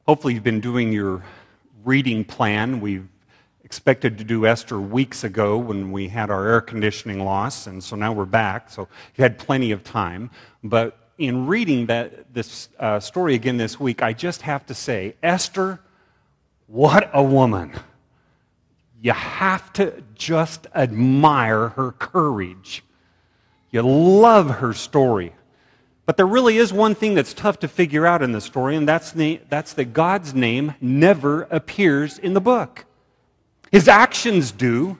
Hopefully you've been doing your reading plan. We've expected to do Esther weeks ago when we had our air conditioning loss, and so now we're back, so you had plenty of time. But in reading this story again this week, I just have to say, Esther, what a woman. You have to just admire her courage. You love her story. But there really is one thing that's tough to figure out in the story, and that's that God's name never appears in the book. His actions do.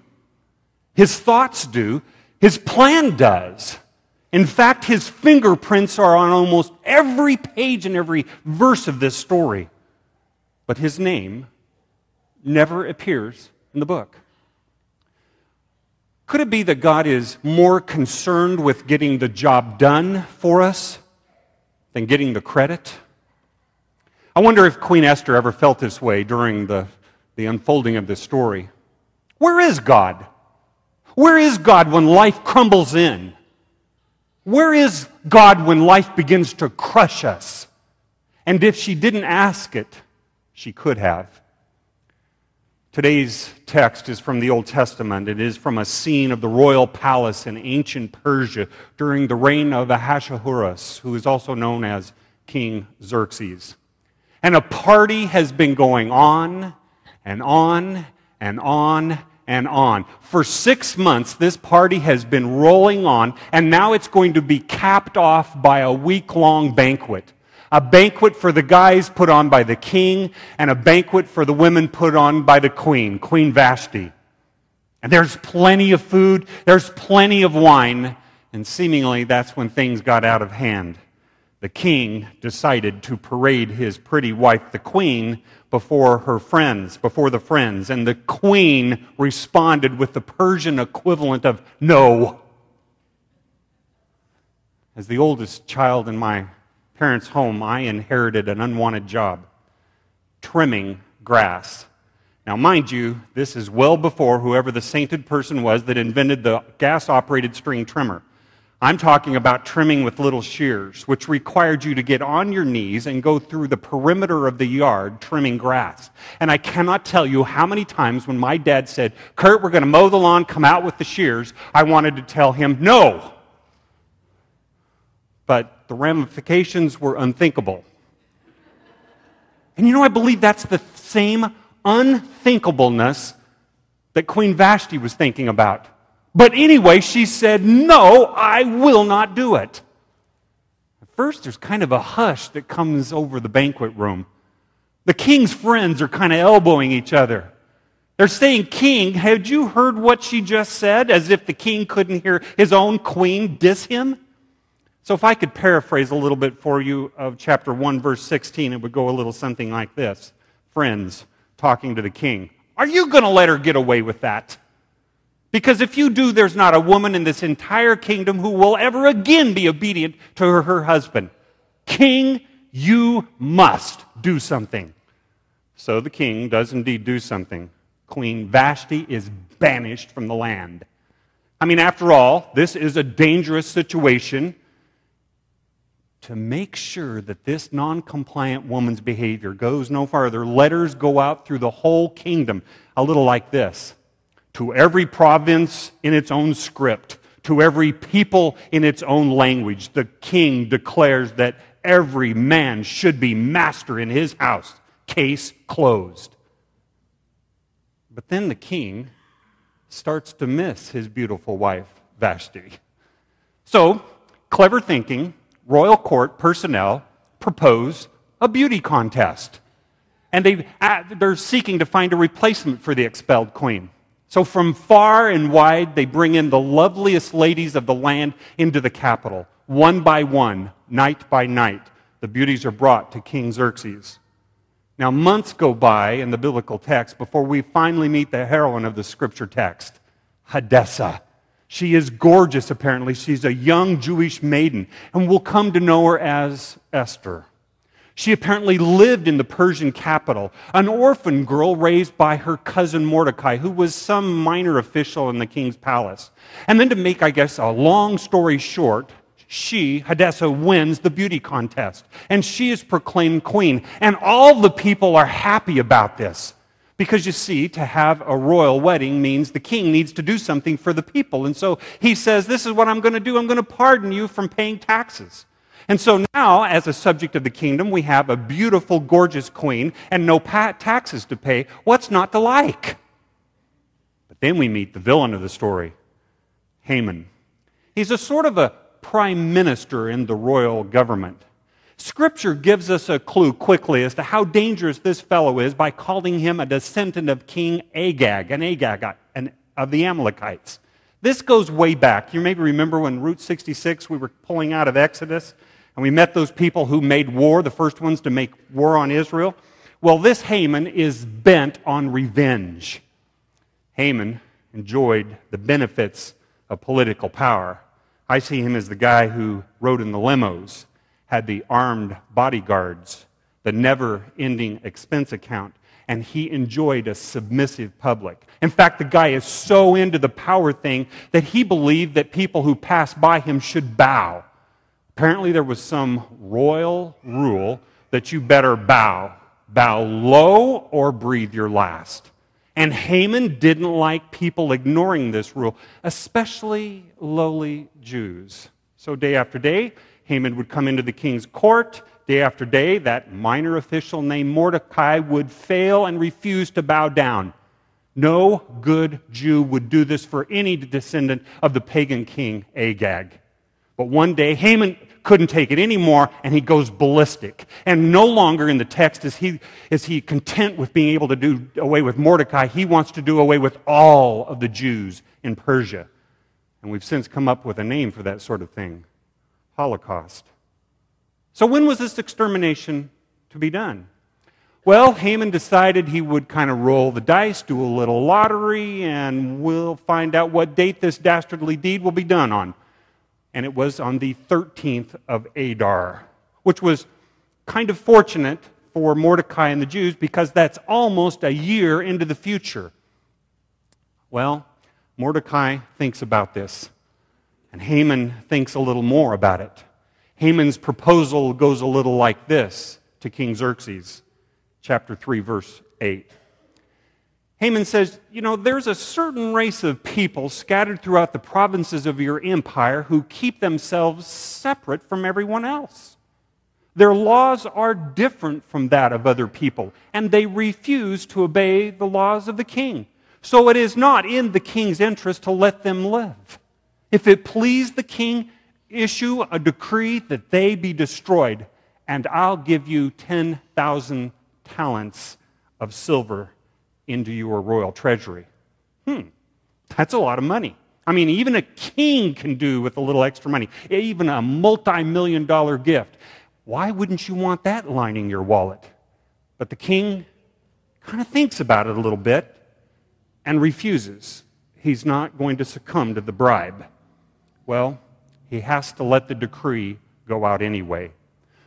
His thoughts do. His plan does. In fact, his fingerprints are on almost every page and every verse of this story. But his name never appears in the book. Could it be that God is more concerned with getting the job done for us than getting the credit? I wonder if Queen Esther ever felt this way during the unfolding of this story. Where is God? Where is God when life crumbles in? Where is God when life begins to crush us? And if she didn't ask it, she could have. Today's text is from the Old Testament. It is from a scene of the royal palace in ancient Persia during the reign of Ahasuerus, who is also known as King Xerxes. And a party has been going on and on and on and on. For 6 months, this party has been rolling on, and now it's going to be capped off by a week-long banquet. A banquet for the guys put on by the king, and a banquet for the women put on by the queen, Queen Vashti. And there's plenty of food, there's plenty of wine, and seemingly that's when things got out of hand. The king decided to parade his pretty wife, the queen, before the friends, and the queen responded with the Persian equivalent of no. As the oldest child in my parents' home, I inherited an unwanted job, trimming grass. Now, mind you, this is well before whoever the sainted person was that invented the gas-operated string trimmer. I'm talking about trimming with little shears, which required you to get on your knees and go through the perimeter of the yard trimming grass. And I cannot tell you how many times when my dad said, "Kurt, we're going to mow the lawn, come out with the shears," I wanted to tell him, "No." But the ramifications were unthinkable. And I believe that's the same unthinkableness that Queen Vashti was thinking about. But anyway, she said, "No, I will not do it." At first, there's kind of a hush that comes over the banquet room. The king's friends are kind of elbowing each other. They're saying, "King, had you heard what she just said?" As if the king couldn't hear his own queen diss him. So if I could paraphrase a little bit for you of chapter 1, verse 16, it would go a little something like this. Friends talking to the king. "Are you going to let her get away with that? Because if you do, there's not a woman in this entire kingdom who will ever again be obedient to her husband. King, you must do something." So the king does indeed do something. Queen Vashti is banished from the land. I mean, after all, this is a dangerous situation. To make sure that this non-compliant woman's behavior goes no farther, letters go out through the whole kingdom, a little like this. To every province in its own script, to every people in its own language, the king declares that every man should be master in his house. Case closed. But then the king starts to miss his beautiful wife, Vashti. So, clever thinking, royal court personnel propose a beauty contest. And they're seeking to find a replacement for the expelled queen. So from far and wide, they bring in the loveliest ladies of the land into the capital. One by one, night by night, the beauties are brought to King Xerxes. Now, months go by in the biblical text before we finally meet the heroine of the scripture text, Hadassah. She is gorgeous, apparently. She's a young Jewish maiden, and we'll come to know her as Esther. She apparently lived in the Persian capital, an orphan girl raised by her cousin Mordecai, who was some minor official in the king's palace. And then to make, I guess, a long story short, She, Hadassah, wins the beauty contest, and she is proclaimed queen. And all the people are happy about this. Because you see, to have a royal wedding means the king needs to do something for the people. And so he says, this is what I'm going to do. I'm going to pardon you from paying taxes. And so now, as a subject of the kingdom, we have a beautiful, gorgeous queen and no taxes to pay. What's not to like? But then we meet the villain of the story, Haman. He's a sort of a prime minister in the royal government. Scripture gives us a clue quickly as to how dangerous this fellow is by calling him a descendant of King Agag, of the Amalekites. This goes way back. You maybe remember when Route 66, we were pulling out of Exodus, and we met those people who made war, the first ones to make war on Israel. Well, this Haman is bent on revenge. Haman enjoyed the benefits of political power. I see him as the guy who rode in the limos, had the armed bodyguards, the never-ending expense account, and he enjoyed a submissive public. In fact, the guy is so into the power thing that he believed that people who passed by him should bow. Apparently there was some royal rule that you better bow low or breathe your last. And Haman didn't like people ignoring this rule, especially lowly Jews. So day after day, Haman would come into the king's court. Day after day, that minor official named Mordecai would fail and refuse to bow down. No good Jew would do this for any descendant of the pagan king Agag. But one day, Haman couldn't take it anymore, and he goes ballistic. And no longer in the text is he content with being able to do away with Mordecai. He wants to do away with all of the Jews in Persia. And we've since come up with a name for that sort of thing. Holocaust. So when was this extermination to be done? Well, Haman decided he would kind of roll the dice, do a little lottery, and we'll find out what date this dastardly deed will be done on. And it was on the 13th of Adar, which was kind of fortunate for Mordecai and the Jews because that's almost a year into the future. Well, Mordecai thinks about this. And Haman thinks a little more about it. Haman's proposal goes a little like this to King Xerxes, chapter 3, verse 8. Haman says, there's a certain race of people scattered throughout the provinces of your empire who keep themselves separate from everyone else. Their laws are different from that of other people, and they refuse to obey the laws of the king. So it is not in the king's interest to let them live. If it please the king, issue a decree that they be destroyed, and I'll give you 10,000 talents of silver into your royal treasury. That's a lot of money. I mean, even a king can do with a little extra money, even a multi-million-dollar gift. Why wouldn't you want that lining your wallet? But the king kind of thinks about it a little bit and refuses. He's not going to succumb to the bribe. Well, he has to let the decree go out anyway.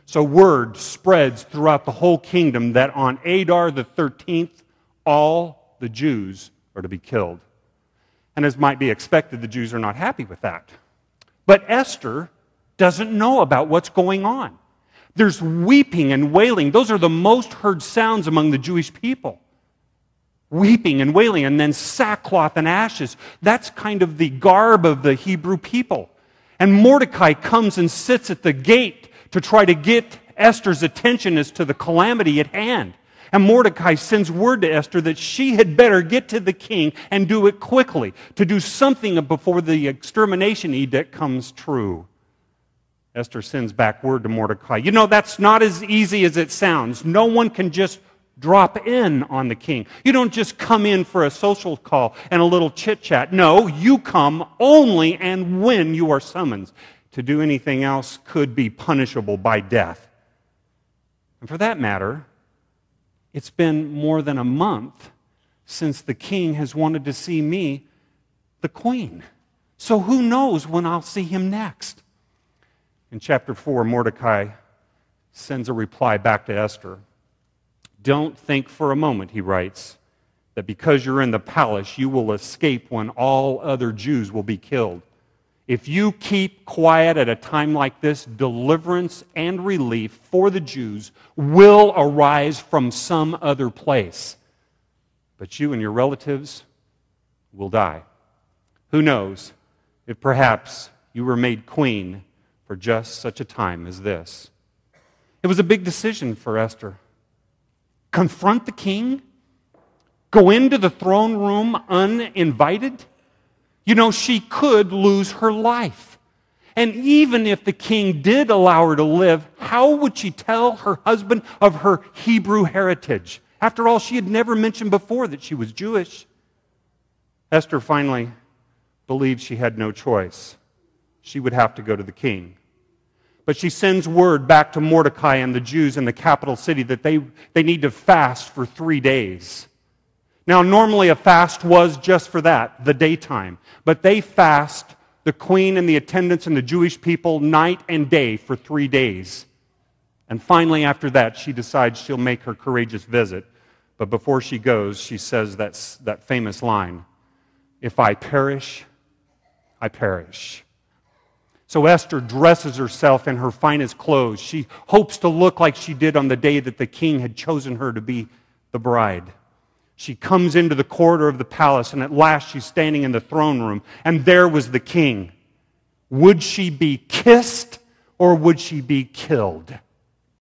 So word spreads throughout the whole kingdom that on Adar the 13th, all the Jews are to be killed. And as might be expected, the Jews are not happy with that. But Esther doesn't know about what's going on. There's weeping and wailing. Those are the most heard sounds among the Jewish people. Weeping and wailing, and then sackcloth and ashes. That's kind of the garb of the Hebrew people. And Mordecai comes and sits at the gate to try to get Esther's attention as to the calamity at hand. And Mordecai sends word to Esther that she had better get to the king and do it quickly, to do something before the extermination edict comes true. Esther sends back word to Mordecai. That's not as easy as it sounds. No one can just drop in on the king. You don't just come in for a social call and a little chit-chat. No, you come only and when you are summoned. To do anything else could be punishable by death. And for that matter, it's been more than a month since the king has wanted to see me, the queen. So who knows when I'll see him next? In chapter 4, Mordecai sends a reply back to Esther. Don't think for a moment, he writes, that because you're in the palace, you will escape when all other Jews will be killed. If you keep quiet at a time like this, deliverance and relief for the Jews will arise from some other place. But you and your relatives will die. Who knows if perhaps you were made queen for just such a time as this. It was a big decision for Esther. Confront the king? Go into the throne room uninvited? You know, she could lose her life. And even if the king did allow her to live, how would she tell her husband of her Hebrew heritage? After all, she had never mentioned before that she was Jewish. Esther finally believed she had no choice. She would have to go to the king. But she sends word back to Mordecai and the Jews in the capital city that they need to fast for 3 days. Now, normally a fast was just for that, the daytime. But they fast, the queen and the attendants and the Jewish people, night and day for 3 days. And finally, after that, she decides she'll make her courageous visit. But before she goes, she says that famous line, "If I perish, I perish." So Esther dresses herself in her finest clothes. She hopes to look like she did on the day that the king had chosen her to be the bride. She comes into the corridor of the palace, and at last she's standing in the throne room, and there was the king. Would she be kissed or would she be killed?